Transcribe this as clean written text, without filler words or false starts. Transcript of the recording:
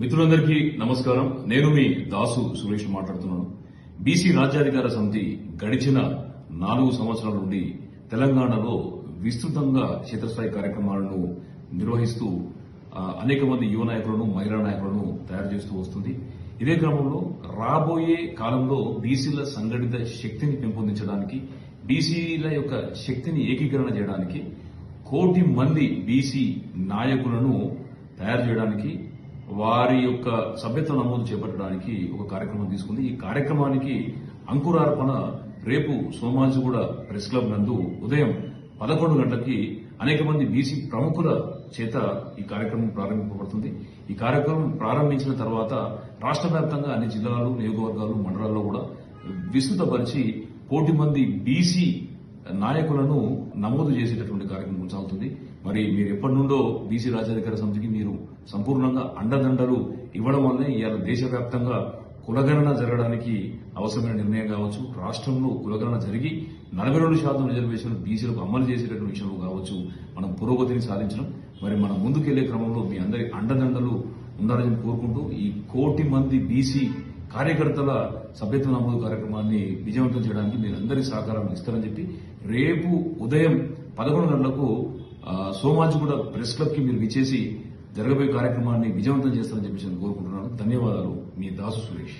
మిత్రులందరికీ నమస్కారం. నేను మీ దాసు సురేష్ మాట్లాడుతున్నాను. బీసీ రాజ్యాధికార సమితి గడిచిన 4 సంవత్సరాల నుండి తెలంగాణలో విస్తృతంగా క్షేత్రస్థాయి కార్యక్రమాలను నిర్వహిస్తూ అనేక మంది యువ నాయకులను, మహిళా నాయకులను తయారు చేస్తూ వస్తుంది. ఇదే క్రమంలో రాబోయే కాలంలో బీసీల సంఘటిత శక్తిని పెంపొందించడానికి, బీసీల యొక్క శక్తిని ఏకీకరణ చేయడానికి 1 కోటి మంది బీసీ నాయకులను తయారు చేయడానికి, వారి యొక్క సభ్యత్వ నమోదు చేపట్టడానికి ఒక కార్యక్రమం తీసుకుంది. ఈ కార్యక్రమానికి అంకురార్పణ రేపు సోమాజిగూడ ప్రెస్ క్లబ్ నందు ఉదయం 11 గంటలకి అనేక మంది బీసీ ప్రముఖుల చేత ఈ కార్యక్రమం ప్రారంభింపబడుతుంది. ఈ కార్యక్రమం ప్రారంభించిన తర్వాత రాష్ట్ర వ్యాప్తంగా అన్ని జిల్లాలు, నియోజకవర్గాలు, మండలాల్లో కూడా విస్తృతపరిచి 1 కోటి మంది బీసీ నాయకులను నమోదు చేసేటటువంటి కార్యక్రమం కొనసాగుతుంది. మరి మీరు ఎప్పటి నుండో బీసీ రాజ్యాధికార సమితికి మీరు సంపూర్ణంగా అండదండలు ఇవ్వడం వల్లే ఇవాళ దేశవ్యాప్తంగా కులగణన జరగడానికి అవసరమైన నిర్ణయం కావచ్చు, రాష్ట్రంలో కులగణన జరిగి 42% రిజర్వేషన్ బీసీలకు అమలు చేసేటటువంటి విషయంలో కావచ్చు, మనం పురోగతిని సాధించడం. మరి మనం ముందుకెళ్లే క్రమంలో మీ అందరి అండదండలు ఉండాలని కోరుకుంటూ ఈ 1 కోటి మంది బీసీ కార్యకర్తల సభ్యత్వ నమోదు కార్యక్రమాన్ని విజయవంతం చేయడానికి మీరందరి సహకారాన్ని ఇస్తారని చెప్పి రేపు ఉదయం 11 గంటలకు సోమాజిగూడ ప్రెస్ క్లబ్ కి మీరు విచ్చేసి జరగబోయే కార్యక్రమాన్ని విజయవంతం చేస్తారని చెప్పి నేను కోరుకుంటున్నాను. ధన్యవాదాలు. మీ దాసు సురేష్.